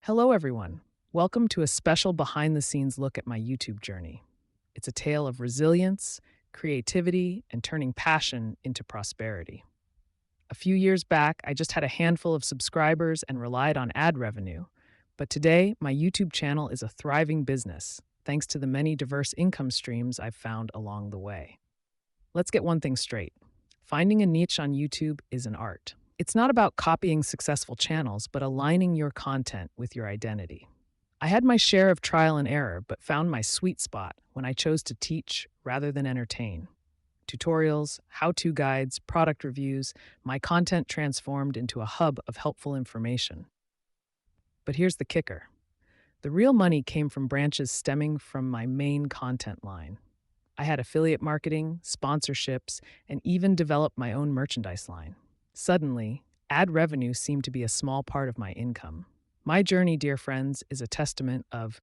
Hello, everyone. Welcome to a special behind the scenes look at my YouTube journey. It's a tale of resilience, creativity, and turning passion into prosperity. A few years back, I just had a handful of subscribers and relied on ad revenue. But today, my YouTube channel is a thriving business, thanks to the many diverse income streams I've found along the way. Let's get one thing straight. Finding a niche on YouTube is an art. It's not about copying successful channels, but aligning your content with your identity. I had my share of trial and error, but found my sweet spot when I chose to teach rather than entertain. Tutorials, how to guides, product reviews, my content transformed into a hub of helpful information. But here's the kicker: the real money came from branches stemming from my main content line. I had affiliate marketing, sponsorships, and even developed my own merchandise line. Suddenly, ad revenue seemed to be a small part of my income. My journey, dear friends, is a testament of